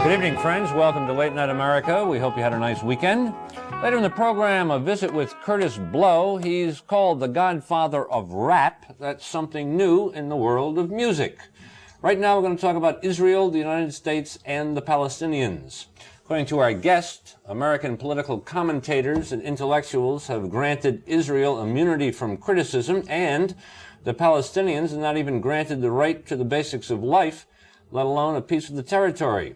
Good evening, friends. Welcome to Late Night America. We hope you had a nice weekend. Later in the program, a visit with Curtis Blow. He's called the godfather of rap. That's something new in the world of music. Right now, we're going to talk about Israel, the United States, and the Palestinians. According to our guest, American political commentators and intellectuals have granted Israel immunity from criticism, and the Palestinians are not even granted the right to the basics of life, let alone a piece of the territory.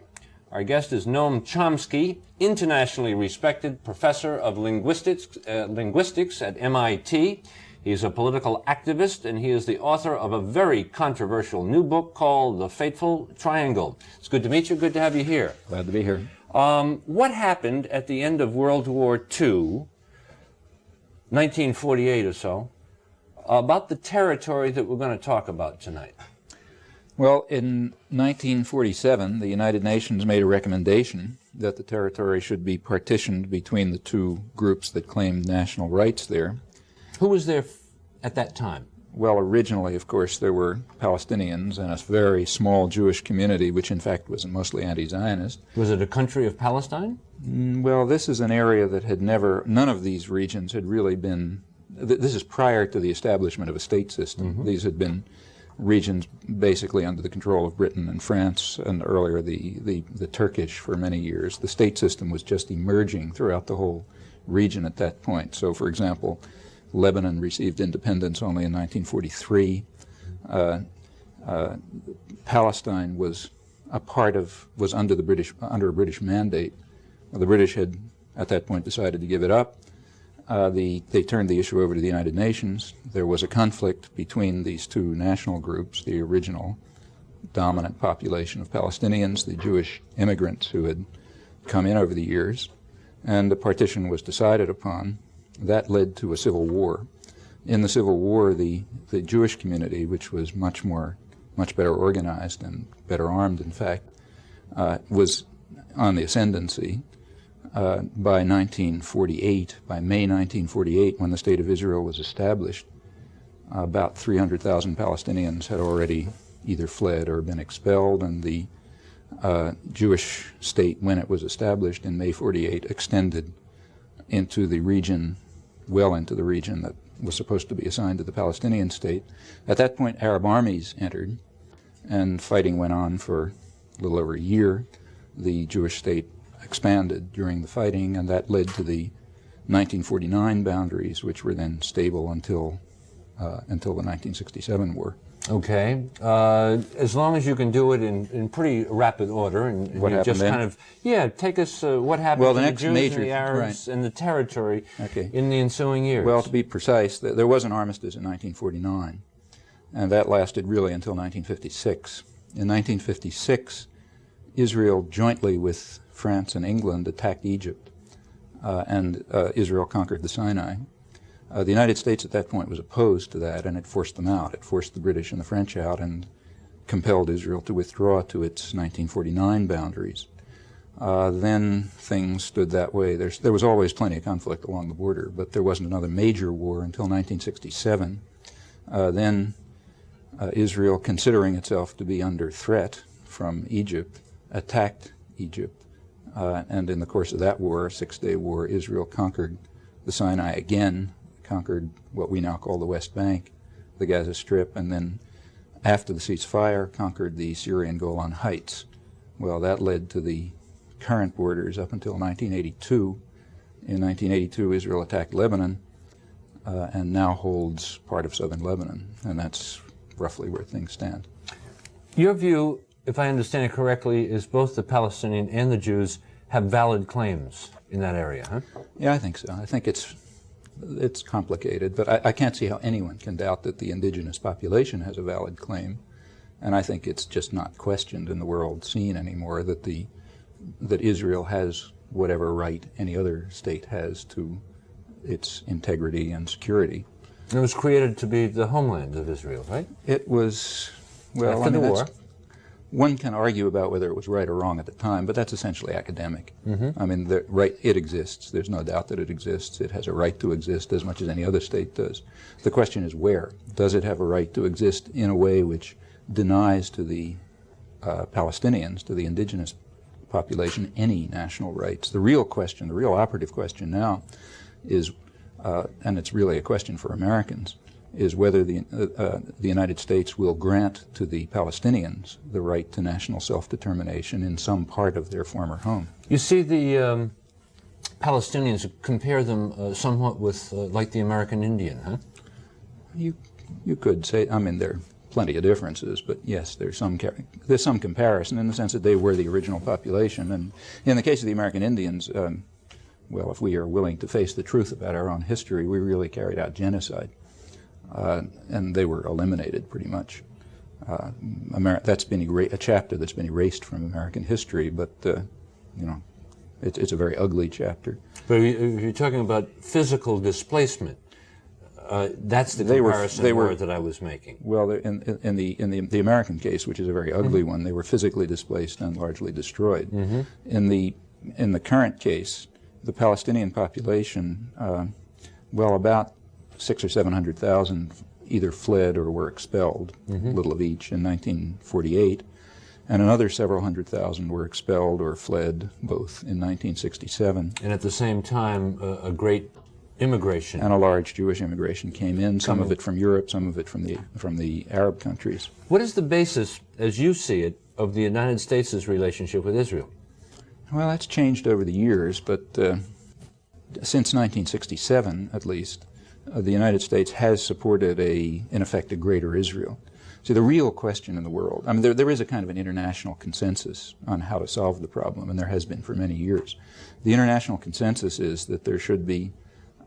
Our guest is Noam Chomsky, internationally respected professor of linguistics at MIT. He's a political activist, and he is the author of a very controversial new book called The Fateful Triangle. It's good to meet you. Good to have you here. Glad to be here. What happened at the end of World War II, 1948 or so, about the territory that we're going to talk about tonight? Well, in 1947, the United Nations made a recommendation that the territory should be partitioned between the two groups that claimed national rights there. Who was there at that time? Well, originally, of course, there were Palestinians and a very small Jewish community, which in fact was mostly anti-Zionist. Was it a country of Palestine? Well, this is an area that had never, none of these regions had really been, this is prior to the establishment of a state system. Mm-hmm. These had been regions basically under the control of Britain and France, and earlier the Turkish for many years. The state system was just emerging throughout the whole region at that point. So, for example, Lebanon received independence only in 1943. Palestine was under a British mandate. The British had at that point decided to give it up. They turned the issue over to the United Nations. There was a conflict between these two national groups, the original dominant population of Palestinians, the Jewish immigrants who had come in over the years, and the partition was decided upon. That led to a civil war. In the civil war, the Jewish community, which was much better organized and better armed, in fact, was on the ascendancy. By 1948, by May 1948, when the State of Israel was established, about 300,000 Palestinians had already either fled or been expelled, and the Jewish state, when it was established in May 48, extended into the region, well into the region that was supposed to be assigned to the Palestinian state. At that point, Arab armies entered, and fighting went on for a little over a year. The Jewish state expanded during the fighting, and that led to the 1949 boundaries, which were then stable until the 1967 war. Okay. As long as you can do it in pretty rapid order, and what you just then? kind of, take us what happened to the Jews and the Arabs and the territory in the ensuing years. Well, to be precise, there was an armistice in 1949, and that lasted really until 1956. In 1956, Israel, jointly with France and England, attacked Egypt, and Israel conquered the Sinai. The United States at that point was opposed to that, and it forced them out. It forced the British and the French out and compelled Israel to withdraw to its 1949 boundaries. Then things stood that way. There was always plenty of conflict along the border, but there wasn't another major war until 1967. Then Israel, considering itself to be under threat from Egypt, attacked Egypt. And in the course of that war, a six-day war, Israel conquered the Sinai again, conquered what we now call the West Bank, the Gaza Strip, and then after the ceasefire, conquered the Syrian Golan Heights. Well, that led to the current borders up until 1982. In 1982, Israel attacked Lebanon and now holds part of southern Lebanon, and that's roughly where things stand. Your view, if I understand it correctly, is both the Palestinian and the Jews have valid claims in that area, huh? Yeah, I think so. I think it's complicated, but I can't see how anyone can doubt that the indigenous population has a valid claim, and I think it's just not questioned in the world scene anymore that Israel has whatever right any other state has to its integrity and security. And it was created to be the homeland of Israel, right? It was, well, after the war. One can argue about whether it was right or wrong at the time, but that's essentially academic. Mm-hmm. I mean, it exists. There's no doubt that it exists. It has a right to exist as much as any other state does. The question is where. Does it have a right to exist in a way which denies to the Palestinians, to the indigenous population any national rights. The real question, the real operative question now is, and it's really a question for Americans, is whether the United States will grant to the Palestinians the right to national self-determination in some part of their former home. You see the Palestinians, compare them somewhat with like the American Indian, huh? You could say, I mean, there are plenty of differences, but yes, there's some comparison in the sense that they were the original population. And in the case of the American Indians, well, if we are willing to face the truth about our own history, we really carried out genocide. And they were eliminated pretty much. That's been a chapter that's been erased from American history, but you know, it's a very ugly chapter. But if you're talking about physical displacement, that's the comparison word that I was making. Well, in the American case, which is a very ugly one, they were physically displaced and largely destroyed. In the current case, the Palestinian population, well, about 600,000 or 700,000 either fled or were expelled, a little of each, in 1948, and another several hundred thousand were expelled or fled both in 1967. And at the same time, a great immigration. And a large Jewish immigration came in, some of it from Europe, some of it from the Arab countries. What is the basis, as you see it, of the United States' relationship with Israel? Well, that's changed over the years, but since 1967, at least, the United States has supported, in effect, a greater Israel. See, the real question in the world, I mean, there is a kind of an international consensus on how to solve the problem, and there has been for many years. The international consensus is that there should be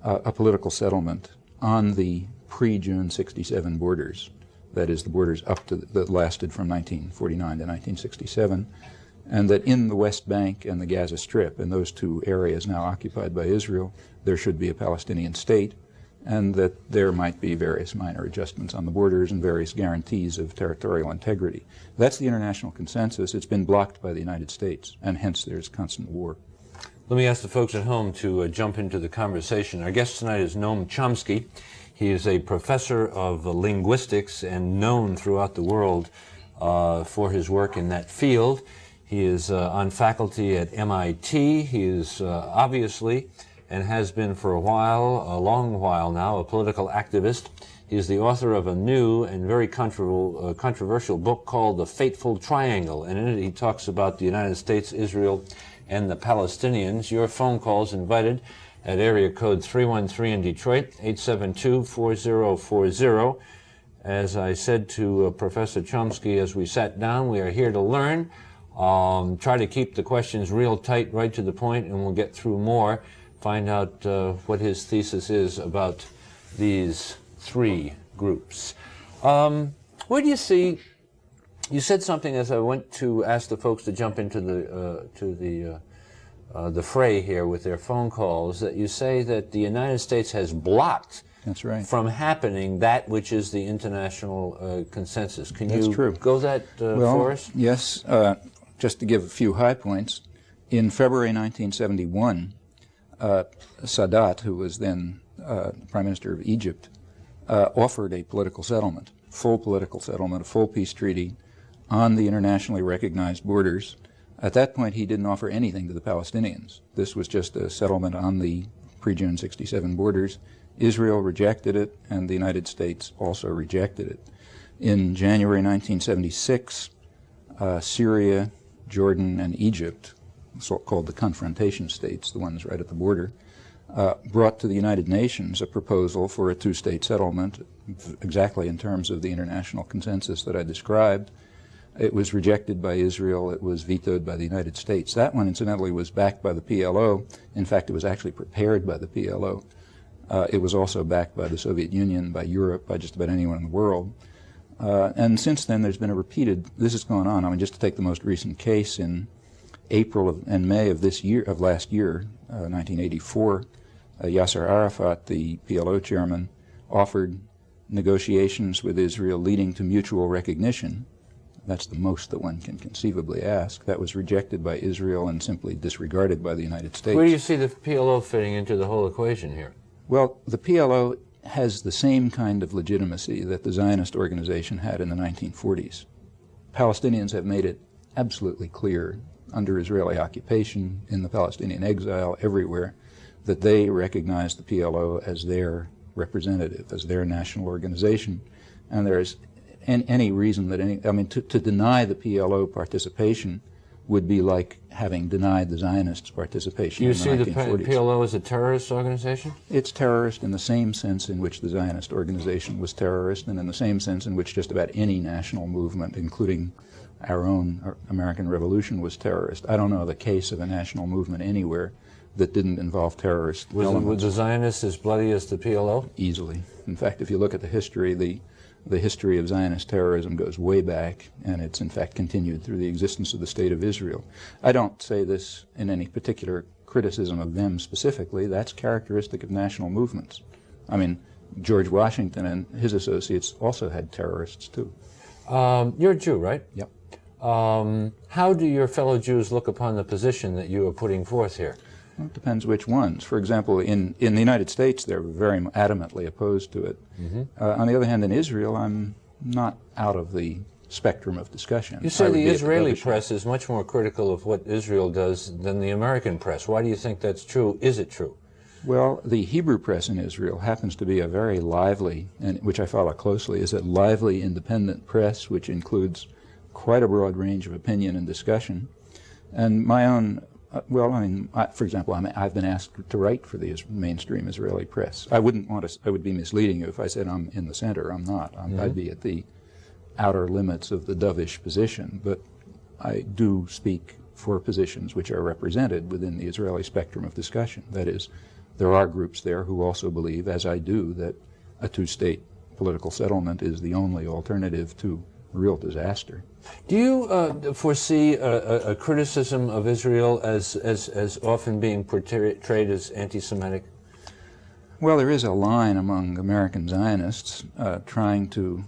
a political settlement on the pre-June 67 borders, that is, the borders up to that lasted from 1949 to 1967, and that in the West Bank and the Gaza Strip, in those two areas now occupied by Israel, there should be a Palestinian state, and that there might be various minor adjustments on the borders and various guarantees of territorial integrity. That's the international consensus. It's been blocked by the United States, and hence there's constant war. Let me ask the folks at home to jump into the conversation. Our guest tonight is Noam Chomsky. He is a professor of linguistics and known throughout the world for his work in that field. He is on faculty at MIT. He is obviously, and has been for a long while now, a political activist. He is the author of a new and very controversial book called The Fateful Triangle, and in it he talks about the United States, Israel, and the Palestinians. Your phone calls invited at area code 313 in Detroit, 872-4040. As I said to Professor Chomsky as we sat down, we are here to learn. Try to keep the questions real tight, right to the point, and we'll get through more. Find out what his thesis is about these three groups. Where do you see, you said something as I went to ask the folks to jump into the fray here with their phone calls, that you say that the United States has blocked That's right. from happening that which is the international consensus. Can That's you true. go that for us? Yes, just to give a few high points, in February 1971, Sadat, who was then Prime Minister of Egypt, offered a political settlement, a full peace treaty on the internationally recognized borders. At that point, he didn't offer anything to the Palestinians. This was just a settlement on the pre-June 67 borders. Israel rejected it, and the United States also rejected it. In January 1976, Syria, Jordan, and Egypt, so-called the confrontation states, the ones right at the border, brought to the United Nations a proposal for a two-state settlement, exactly in terms of the international consensus that I described. It was rejected by Israel. It was vetoed by the United States. That one, incidentally, was backed by the PLO. In fact, it was actually prepared by the PLO. It was also backed by the Soviet Union, by Europe, by just about anyone in the world. And since then, there's been a repeated, this has gone on. I mean, just to take the most recent case, in April and May of last year, 1984, Yasser Arafat, the PLO chairman, offered negotiations with Israel leading to mutual recognition. That's the most that one can conceivably ask. That was rejected by Israel and simply disregarded by the United States. Where do you see the PLO fitting into the whole equation here? Well, the PLO has the same kind of legitimacy that the Zionist organization had in the 1940s. Palestinians have made it absolutely clear under Israeli occupation, in the Palestinian exile, everywhere, that they recognized the PLO as their representative, as their national organization. And there's any reason that to deny the PLO participation would be like having denied the Zionists' participation Do you in the see the 1940s. PLO as a terrorist organization? It's terrorist in the same sense in which the Zionist organization was terrorist, and in the same sense in which just about any national movement, including our own American Revolution, was terrorist. I don't know the case of a national movement anywhere that didn't involve terrorist elements. Was the Zionists as bloody as the PLO? Easily. In fact, if you look at the history, the history of Zionist terrorism goes way back, and it's in fact continued through the existence of the State of Israel. I don't say this in any particular criticism of them specifically. That's characteristic of national movements. I mean, George Washington and his associates also had terrorists too. You're a Jew, right? Yep. How do your fellow Jews look upon the position that you are putting forth here? Well, it depends which ones. For example, in the United States, they're very adamantly opposed to it. On the other hand, in Israel, I'm not out of the spectrum of discussion. You say the Israeli press is much more critical of what Israel does than the American press. Why do you think that's true? Is it true? Well, the Hebrew press in Israel happens to be a very lively, and which I follow closely, is a lively independent press which includes quite a broad range of opinion and discussion. And my own for example, I've been asked to write for the mainstream Israeli press. I would be misleading you if I said I'm in the center. I'm not. I'd be at the outer limits of the dovish position, but I do speak for positions which are represented within the Israeli spectrum of discussion. That is, there are groups there who also believe, as I do, that a two-state political settlement is the only alternative to real disaster. Do you foresee a criticism of Israel as often being portrayed as anti-Semitic? Well, there is a line among American Zionists trying to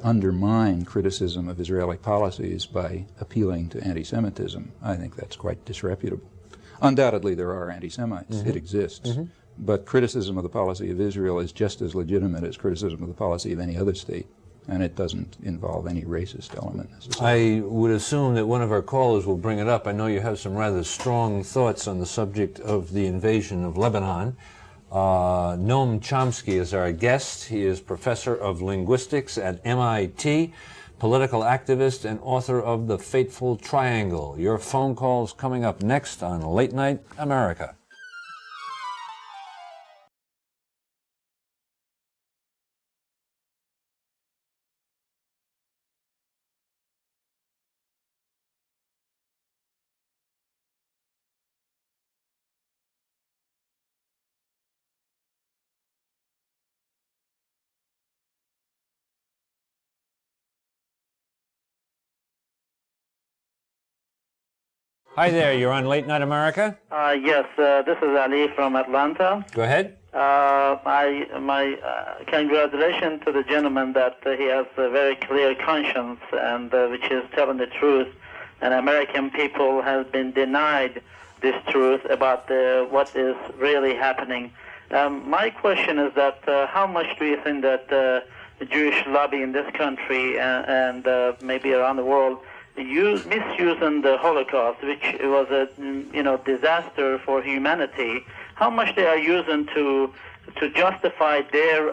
undermine criticism of Israeli policies by appealing to anti-Semitism. I think that's quite disreputable. Undoubtedly, there are anti-Semites. It exists. But criticism of the policy of Israel is just as legitimate as criticism of the policy of any other state. And it doesn't involve any racist element necessarily. I would assume that one of our callers will bring it up. I know you have some rather strong thoughts on the subject of the invasion of Lebanon. Noam Chomsky is our guest. He is professor of linguistics at MIT, political activist, and author of The Fateful Triangle. Your phone calls coming up next on Late Night America. there, you're on Late Night America. Yes, this is Ali from Atlanta. Go ahead. My congratulations to the gentleman that he has a very clear conscience and which is telling the truth. And American people have been denied this truth about what is really happening. My question is that how much do you think that the Jewish lobby in this country and maybe around the world misusing the Holocaust, which was a disaster for humanity, how much they are using to justify their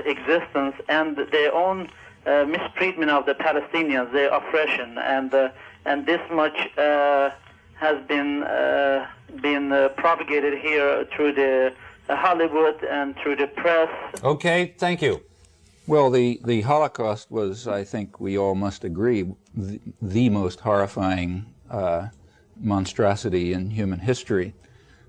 existence and their own mistreatment of the Palestinians, their oppression, and this much has been propagated here through the Hollywood and through the press. Okay, thank you. Well, the Holocaust was, I think we all must agree, the most horrifying monstrosity in human history.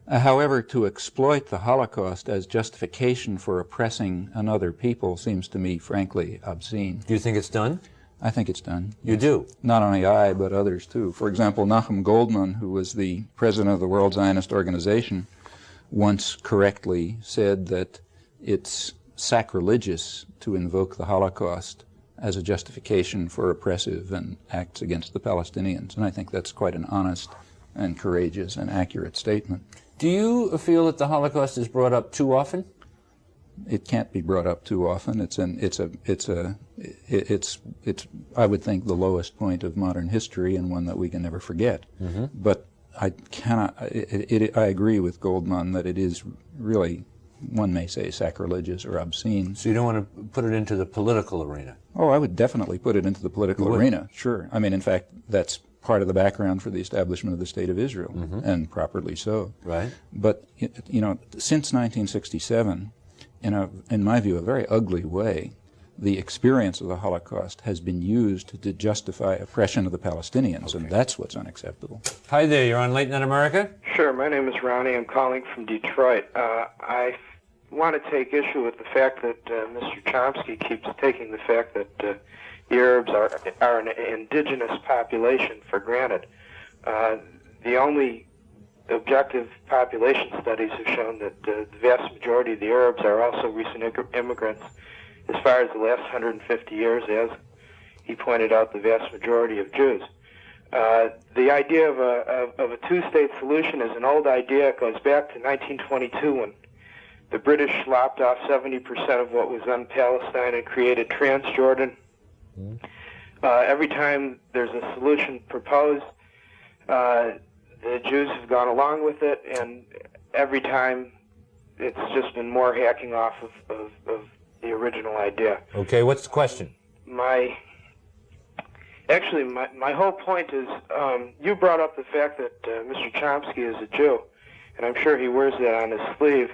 However, to exploit the Holocaust as justification for oppressing another people seems to me, frankly, obscene. Do you think it's done? I think it's done. You do? Not only I, but others too. For example, Noam Goldman, who was the president of the World Zionist Organization, once correctly said that it's sacrilegious to invoke the Holocaust as a justification for oppressive and acts against the Palestinians. And I think that's quite an honest and courageous and accurate statement. Do you feel that the Holocaust is brought up too often? it can't be brought up too often. It's I would think the lowest point of modern history and one that we can never forget. Mm-hmm. But I cannot. I agree with Goldman that it is really, one may say, sacrilegious or obscene. So you don't want to put it into the political arena? Oh, I would definitely put it into the political arena. Sure. I mean, in fact, that's part of the background for the establishment of the State of Israel, mm-hmm. and properly so. Right. But since 1967, in my view, a very ugly way, the experience of the Holocaust has been used to justify oppression of the Palestinians, and that's what's unacceptable. Hi there, you're on Late Night America? Sure, my name is Ronnie. I'm calling from Detroit. I want to take issue with the fact that Mr. Chomsky keeps taking the fact that the Arabs are an indigenous population for granted. The only objective population studies have shown that the vast majority of the Arabs are also recent immigrants as far as the last 150 years, as he pointed out, the vast majority of Jews. The idea of a two-state solution is an old idea. It goes back to 1922 when the British lopped off 70% of what was on Palestine and created Transjordan. Every time there's a solution proposed, the Jews have gone along with it, and every time it's just been more hacking off of the original idea. Okay, what's the question? My whole point is, you brought up the fact that Mr. Chomsky is a Jew, and I'm sure he wears that on his sleeve.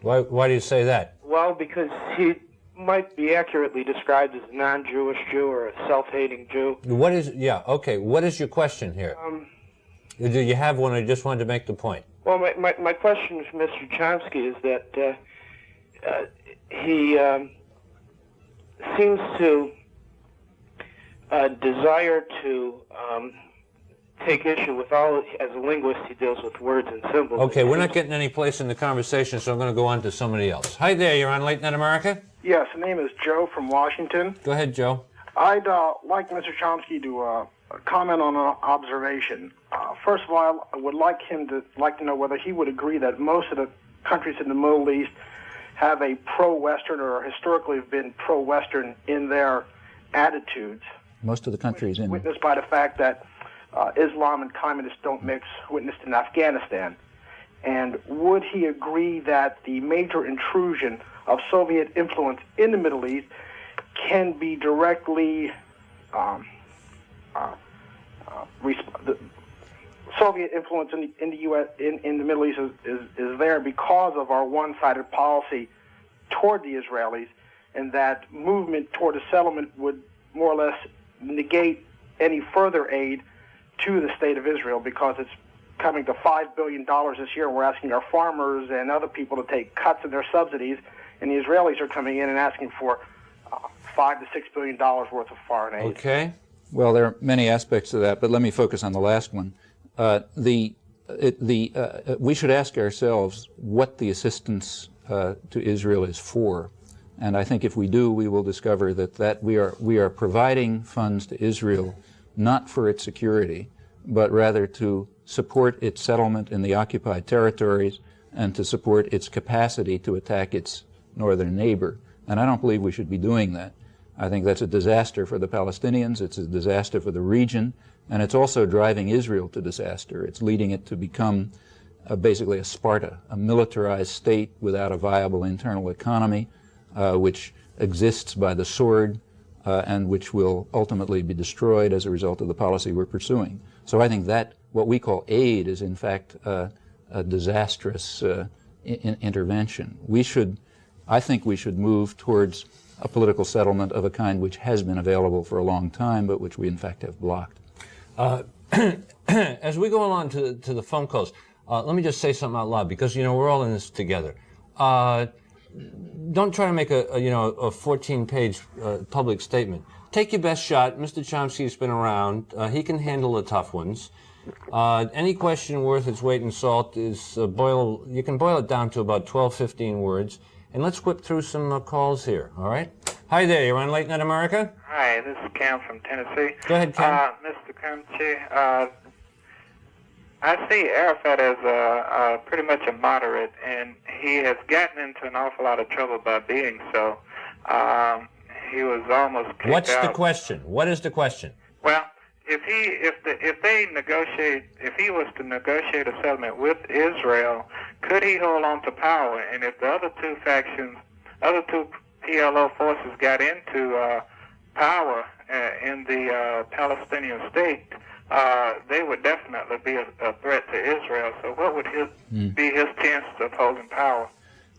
Why do you say that? Well, because he might be accurately described as a non-Jewish Jew or a self-hating Jew. What is your question here? Do you have one, or you just wanted to make the point? Well, my question for Mr. Chomsky is that he seems to desire to take issue with all, as a linguist, he deals with words and symbols. Okay, we're not getting any place in the conversation, so I'm going to go on to somebody else. Hi there, you're on Late Night America? Yes, the name is Joe from Washington. Go ahead, Joe. I'd like Mr. Chomsky to comment on an observation. First of all, I would like to know whether he would agree that most of the countries in the Middle East have a pro-Western, or historically have been pro-Western in their attitudes. Most of the countries in... Witnessed by the fact that Islam and communists don't mix, witnessed in Afghanistan. And would he agree that the major intrusion of Soviet influence in the Middle East can be directly... the Soviet influence in the U.S. in the Middle East is there because of our one-sided policy toward the Israelis, and that movement toward a settlement would more or less negate any further aid to the State of Israel, because it's coming to $5 billion this year. We're asking our farmers and other people to take cuts in their subsidies, and the Israelis are coming in and asking for $5 to $6 billion worth of foreign aid. Okay. Well, there are many aspects to that, but let me focus on the last one. We should ask ourselves what the assistance to Israel is for, and I think if we do, we will discover that we are providing funds to Israel not for its security, but rather to support its settlement in the occupied territories and to support its capacity to attack its northern neighbor. And I don't believe we should be doing that. I think that's a disaster for the Palestinians, it's a disaster for the region, and it's also driving Israel to disaster. It's leading it to become basically a Sparta, a militarized state without a viable internal economy, which exists by the sword, and which will ultimately be destroyed as a result of the policy we're pursuing. So I think that what we call aid is in fact a disastrous intervention. I think we should move towards a political settlement of a kind which has been available for a long time, but which we in fact have blocked. As we go along to the phone calls, let me just say something out loud, because we're all in this together. Don't try to make a 14-page public statement. Take your best shot. Mr. Chomsky's been around. He can handle the tough ones. Any question worth its weight in salt is you can boil it down to about 12, 15 words. And let's whip through some calls here, all right? Hi there, you're on Late Night America? Hi, this is Cam from Tennessee. Go ahead, Cam. Mr. Chomsky, I see Arafat as pretty much a moderate, and he has gotten into an awful lot of trouble by being so. He was almost kicked What's out. the question? What is the question? Well, if he was to negotiate a settlement with Israel, could he hold on to power? And if the other two PLO forces got into power in the Palestinian state, they would definitely be a threat to Israel. So what would be his chances of holding power?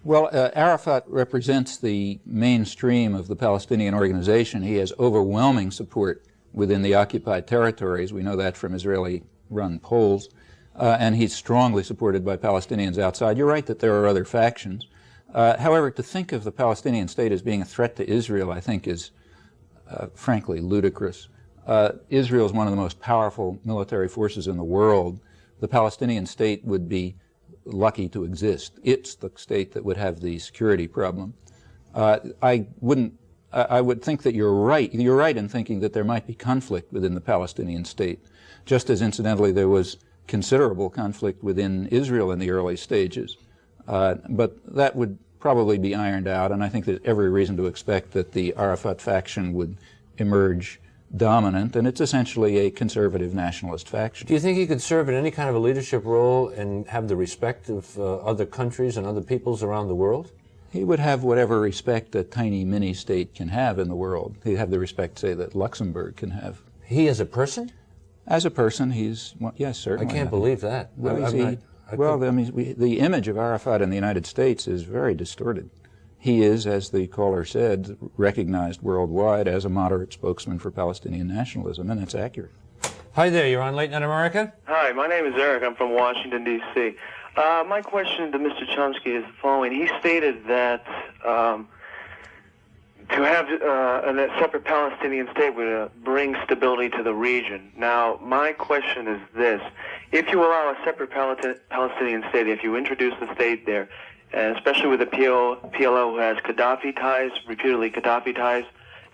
Well, Arafat represents the mainstream of the Palestinian organization. He has overwhelming support within the occupied territories. We know that from Israeli-run polls. And he's strongly supported by Palestinians outside. You're right that there are other factions. However, to think of the Palestinian state as being a threat to Israel, I think, is frankly ludicrous. Israel is one of the most powerful military forces in the world. The Palestinian state would be lucky to exist. It's the state that would have the security problem. I would think that you're right. You're right in thinking that there might be conflict within the Palestinian state, just as incidentally there was considerable conflict within Israel in the early stages. But that would probably be ironed out, and I think there's every reason to expect that the Arafat faction would emerge dominant, and it's essentially a conservative nationalist faction. Do you think he could serve in any kind of a leadership role and have the respect of other countries and other peoples around the world? He would have whatever respect a tiny mini-state can have in the world. He'd have the respect, say, that Luxembourg can have. He as a person? As a person, he's, well, yes, certainly. I can't believe that. The image of Arafat in the United States is very distorted. He is, as the caller said, recognized worldwide as a moderate spokesman for Palestinian nationalism, and that's accurate. Hi there, you're on Late Night America? Hi, my name is Eric. I'm from Washington, D.C. My question to Mr. Chomsky is the following. He stated that to have a separate Palestinian state would bring stability to the region. Now, my question is this. If you allow a separate Palestinian state, if you introduce the state there, and especially with the PLO who has Gaddafi ties, reputedly Gaddafi ties,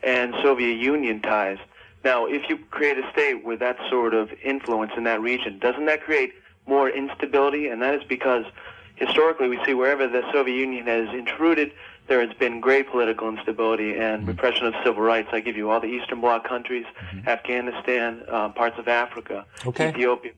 and Soviet Union ties. Now, if you create a state with that sort of influence in that region, doesn't that create more instability? And that is because historically we see wherever the Soviet Union has intruded, there has been great political instability and repression of civil rights. I give you all the Eastern Bloc countries, Afghanistan, parts of Africa, Ethiopia.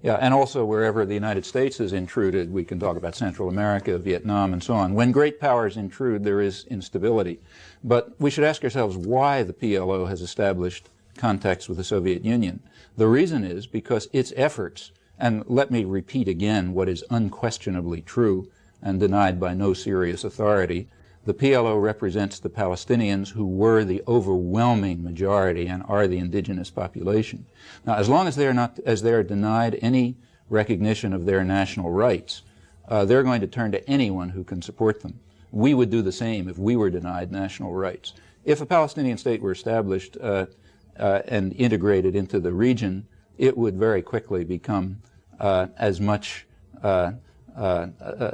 Yeah, and also wherever the United States has intruded, we can talk about Central America, Vietnam, and so on. When great powers intrude, there is instability. But we should ask ourselves why the PLO has established contacts with the Soviet Union. The reason is because its efforts, and let me repeat again what is unquestionably true and denied by no serious authority, the PLO represents the Palestinians who were the overwhelming majority and are the indigenous population. Now, as long as they are denied any recognition of their national rights, they're going to turn to anyone who can support them. We would do the same if we were denied national rights. If a Palestinian state were established and integrated into the region, it would very quickly become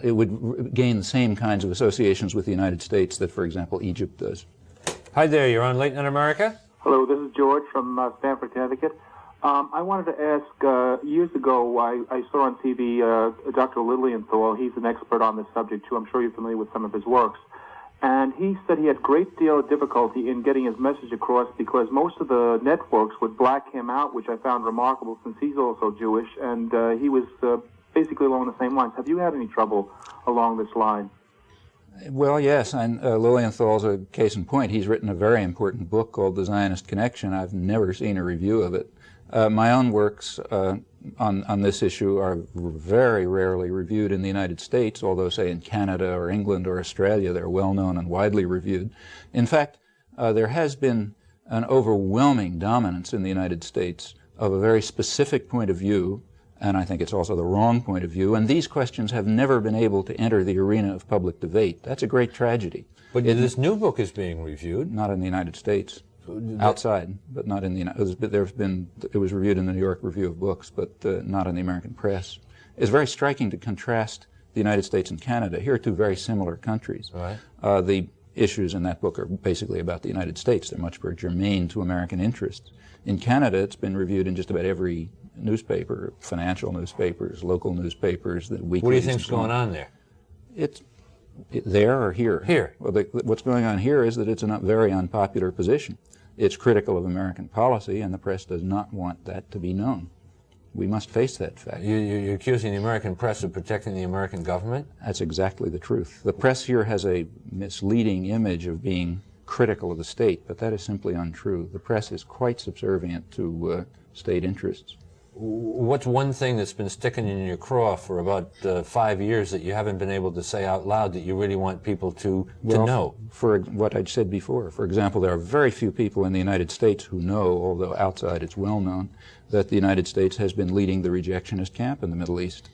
it would gain the same kinds of associations with the United States that, for example, Egypt does. Hi there, you're on Late Night America? Hello, this is George from Stamford, Connecticut. I wanted to ask, years ago, I saw on TV Dr. Lilienthal. He's an expert on this subject, too. I'm sure you're familiar with some of his works. And he said he had a great deal of difficulty in getting his message across because most of the networks would black him out, which I found remarkable since he's also Jewish, and he was basically along the same lines. Have you had any trouble along this line? Well, yes, and Lilienthal's a case in point. He's written a very important book called The Zionist Connection. I've never seen a review of it. My own works on this issue are very rarely reviewed in the United States, although, say, in Canada or England or Australia, they're well known and widely reviewed. In fact, there has been an overwhelming dominance in the United States of a very specific point of view, and I think it's also the wrong point of view, and these questions have never been able to enter the arena of public debate. That's a great tragedy. But this new book is being reviewed. Not in the United States. Outside, but not in the United States. It was reviewed in the New York Review of Books, but not in the American press. It's very striking to contrast the United States and Canada. Here are two very similar countries. Right. The issues in that book are basically about the United States. They're much more germane to American interests. In Canada, it's been reviewed in just about every newspaper, financial newspapers, local newspapers, the weeklies. What do you think's going on there? There or here? Here. Well, what's going on here is that it's a very unpopular position. It's critical of American policy, and the press does not want that to be known. We must face that fact. You're accusing the American press of protecting the American government? That's exactly the truth. The press here has a misleading image of being critical of the state, but that is simply untrue. The press is quite subservient to state interests. What's one thing that's been sticking in your craw for about 5 years that you haven't been able to say out loud that you really want people to know? For what I'd said before, for example, there are very few people in the United States who know, although outside it's well known, that the United States has been leading the rejectionist camp in the Middle East.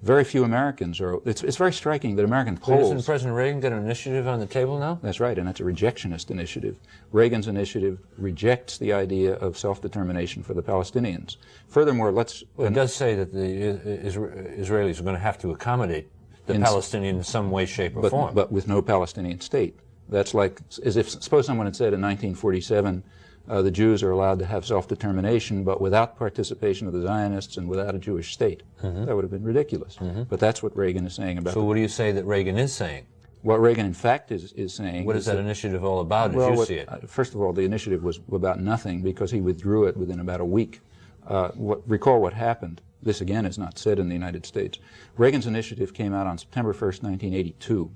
Very few Americans are. It's very striking that American polls. Isn't President Reagan got an initiative on the table now? That's right, and it's a rejectionist initiative. Reagan's initiative rejects the idea of self-determination for the Palestinians. Furthermore, it does say that the Israelis are going to have to accommodate the Palestinians in some way, shape, or form. But with no Palestinian state. That's like as if suppose someone had said in 1947. The Jews are allowed to have self-determination, but without participation of the Zionists and without a Jewish state. That would have been ridiculous. But that's what Reagan is saying about. So what do you say that Reagan is saying? What Reagan, in fact, is saying. What is that initiative all about, as you see it? First of all, the initiative was about nothing because he withdrew it within about a week. Recall what happened. This, again, is not said in the United States. Reagan's initiative came out on September 1st, 1982.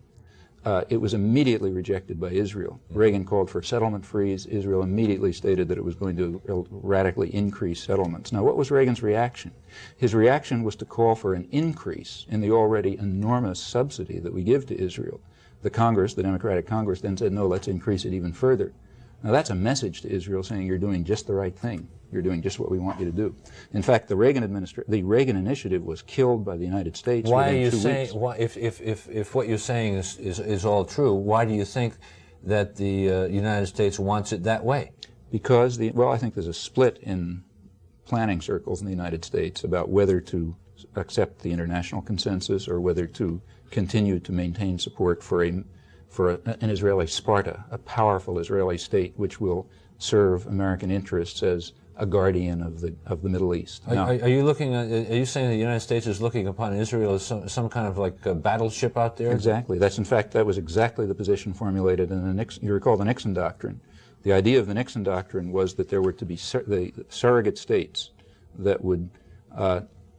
It was immediately rejected by Israel. Reagan called for a settlement freeze. Israel immediately stated that it was going to radically increase settlements. Now, what was Reagan's reaction? His reaction was to call for an increase in the already enormous subsidy that we give to Israel. The Congress, the Democratic Congress, then said, no, let's increase it even further. Now, that's a message to Israel saying you're doing just the right thing. You're doing just what we want you to do. In fact, the Reagan initiative was killed by the United States. Why are you saying? If what you're saying is all true, why do you think that the United States wants it that way? Because I think there's a split in planning circles in the United States about whether to accept the international consensus or whether to continue to maintain support for an Israeli Sparta, a powerful Israeli state which will serve American interests as a guardian of the Middle East. Are you saying the United States is looking upon Israel as some kind of like a battleship out there? Exactly. That was exactly the position formulated in the Nixon. You recall the Nixon Doctrine. The idea of the Nixon Doctrine was that there were to be the surrogate states that would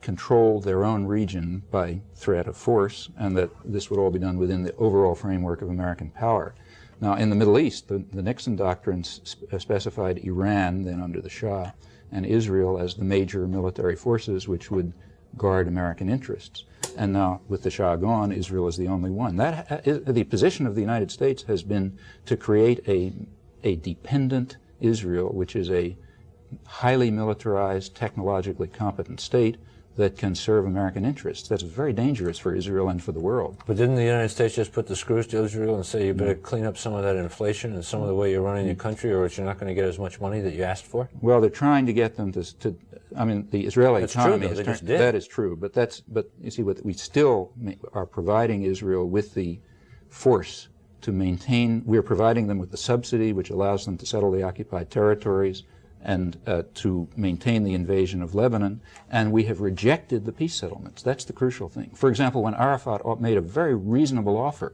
control their own region by threat of force, and that this would all be done within the overall framework of American power. Now, in the Middle East, the Nixon Doctrine specified Iran, then under the Shah, and Israel as the major military forces which would guard American interests. And now, with the Shah gone, Israel is the only one. The position of the United States has been to create a dependent Israel, which is a highly militarized, technologically competent state that can serve American interests. That's very dangerous for Israel and for the world. But didn't the United States just put the screws to Israel and say you better clean up some of that inflation and some of the way you're running your country, or else you're not going to get as much money that you asked for? Well, they're trying to get them to I mean, the Israeli economy is true, though. That is true, but you see, we still are providing Israel with the force to maintain. We're providing them with the subsidy which allows them to settle the occupied territories and to maintain the invasion of Lebanon, and we have rejected the peace settlements. That's the crucial thing. For example, when Arafat made a very reasonable offer,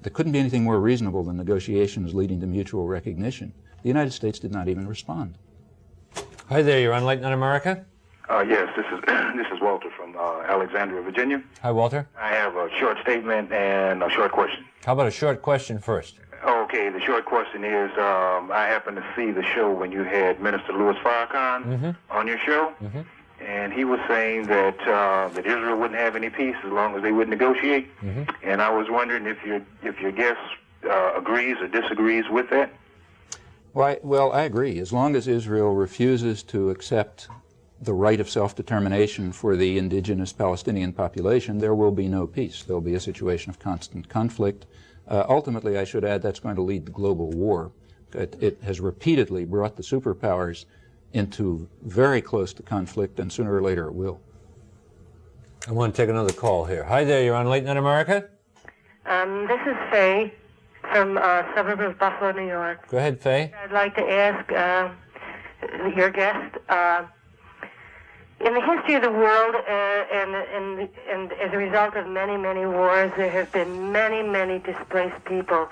there couldn't be anything more reasonable than negotiations leading to mutual recognition. The United States did not even respond. Hi there, you're on Late Night America? Yes, this is Walter from Alexandria, Virginia. Hi, Walter. I have a short statement and a short question. How about a short question first? Okay, the short question is, I happened to see the show when you had Minister Louis Farrakhan on your show, and he was saying that Israel wouldn't have any peace as long as they would negotiate. And I was wondering if your guest agrees or disagrees with that. Well, I agree. As long as Israel refuses to accept the right of self-determination for the indigenous Palestinian population, there will be no peace. There will be a situation of constant conflict. Ultimately, I should add, that's going to lead to global war. It has repeatedly brought the superpowers into very close to conflict, and sooner or later it will. I want to take another call here. Hi there, you're on Late Night America? This is Faye from suburb of Buffalo, New York. Go ahead, Faye. I'd like to ask your guest, In the history of the world, and as a result of many, many wars, there have been many, many displaced people.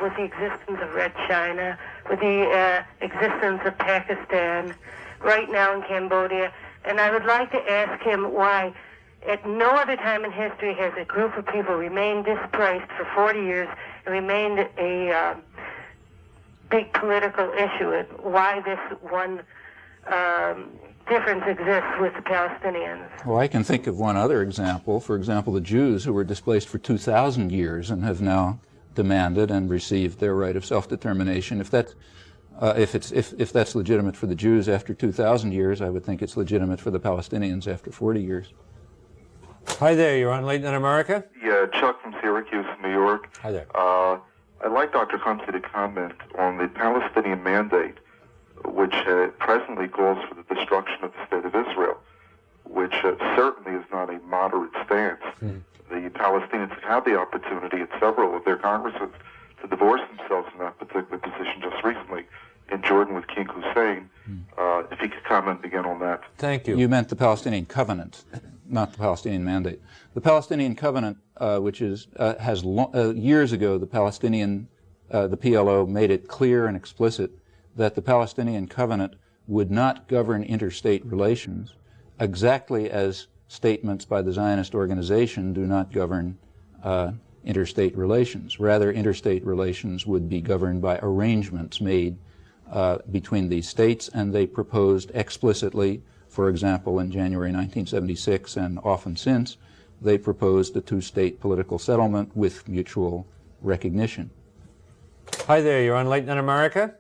With the existence of Red China, with the existence of Pakistan, right now in Cambodia. And I would like to ask him why at no other time in history has a group of people remained displaced for 40 years and remained a big political issue, and why this one difference exists with the Palestinians. Well, I can think of one other example. For example, the Jews who were displaced for 2,000 years and have now demanded and received their right of self-determination. If that's legitimate for the Jews after 2,000 years, I would think it's legitimate for the Palestinians after 40 years. Hi there, you're on Late Night America. Yeah, Chuck from Syracuse, New York. Hi there. I'd like Dr. Chomsky to comment on the Palestinian mandate, which presently calls for the destruction of the State of Israel, which certainly is not a moderate stance. The Palestinians have had the opportunity at several of their congresses to divorce themselves from that particular position just recently in Jordan with King Hussein. If you could comment again on that. Thank you. You meant the Palestinian Covenant, not the Palestinian Mandate. The Palestinian Covenant, which is years ago, the PLO made it clear and explicit that the Palestinian Covenant would not govern interstate relations, exactly as statements by the Zionist organization do not govern interstate relations. Rather, interstate relations would be governed by arrangements made between these states, and they proposed explicitly, for example, in January 1976 and often since, they proposed a two-state political settlement with mutual recognition. Hi there, you're on Late Night America.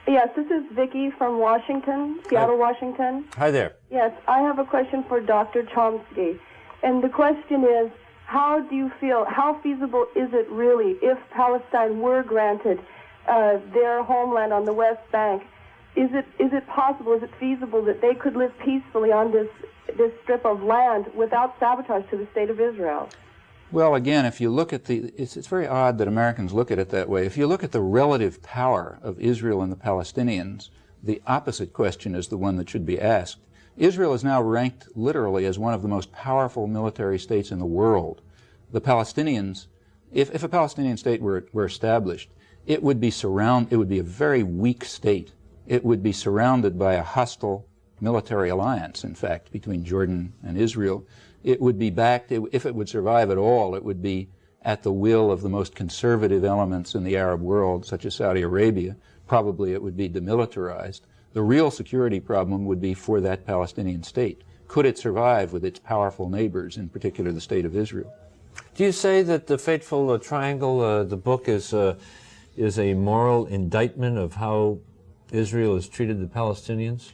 Yes, this is Vicki from Washington, Seattle, Washington. Hi there. Yes, I have a question for Dr. Chomsky. And the question is, how do you feel, how feasible is it really if Palestine were granted their homeland on the West Bank? Is it possible, is it feasible that they could live peacefully on this strip of land without sabotage to the State of Israel? Well, again, if you look at it's very odd that Americans look at it that way. If you look at the relative power of Israel and the Palestinians, the opposite question is the one that should be asked. Israel is now ranked literally as one of the most powerful military states in the world. The Palestinians, if a Palestinian state were established, it would be a very weak state. It would be surrounded by a hostile military alliance, in fact, between Jordan and Israel. It would be backed, if it would survive at all, it would be at the will of the most conservative elements in the Arab world, such as Saudi Arabia. Probably it would be demilitarized. The real security problem would be for that Palestinian state. Could it survive with its powerful neighbors, in particular the State of Israel? Do you say that the Fateful Triangle, the book, is a moral indictment of how Israel has treated the Palestinians?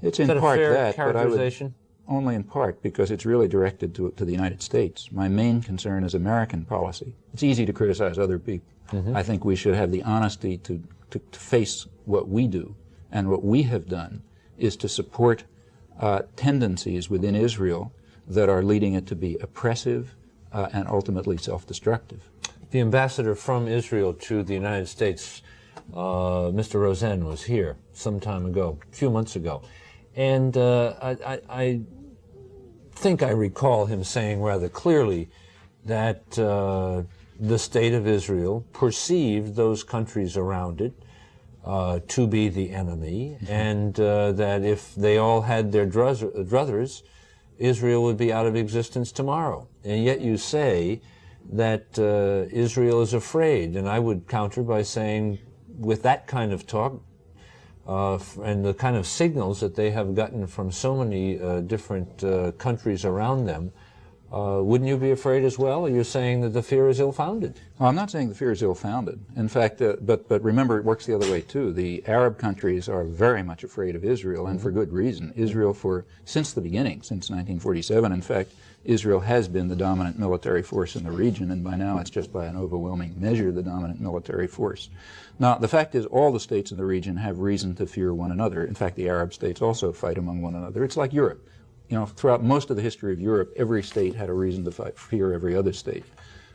It's in part fair that, but characterization? Only in part, because it's really directed to the United States. My main concern is American policy. It's easy to criticize other people. I think we should have the honesty to face what we do, and what we have done is to support tendencies within Israel that are leading it to be oppressive and ultimately self-destructive. The ambassador from Israel to the United States, Mr. Rosen, was here some time ago, a few months ago. And I think I recall him saying rather clearly that the State of Israel perceived those countries around it to be the enemy, and that if they all had their druthers, Israel would be out of existence tomorrow. And yet you say that Israel is afraid, and I would counter by saying, with that kind of talk, and the kind of signals that they have gotten from so many different countries around them, wouldn't you be afraid as well? Or you're saying that the fear is ill-founded? Well, I'm not saying the fear is ill-founded. In fact, but remember, it works the other way too. The Arab countries are very much afraid of Israel, and for good reason. Israel, since the beginning, since 1947, in fact, Israel has been the dominant military force in the region, and by now it's just by an overwhelming measure the dominant military force. Now, the fact is all the states in the region have reason to fear one another. In fact, the Arab states also fight among one another. It's like Europe. You know, throughout most of the history of Europe, every state had a reason to fear every other state.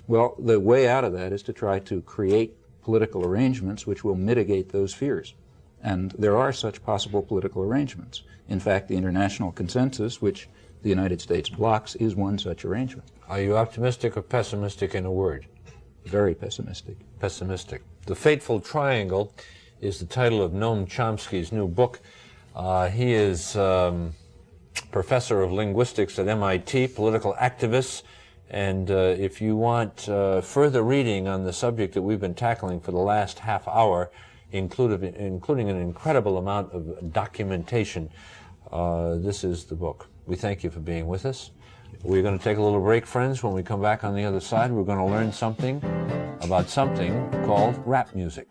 Well, the way out of that is to try to create political arrangements which will mitigate those fears. And there are such possible political arrangements. In fact, the international consensus, which the United States blocks, is one such arrangement. Are you optimistic or pessimistic in a word? Very pessimistic. Pessimistic. The Fateful Triangle is the title of Noam Chomsky's new book. He is professor of linguistics at MIT, political activist, and if you want further reading on the subject that we've been tackling for the last half hour, including an incredible amount of documentation, this is the book. We thank you for being with us. We're going to take a little break, friends. When we come back on the other side, we're going to learn something about something called rap music.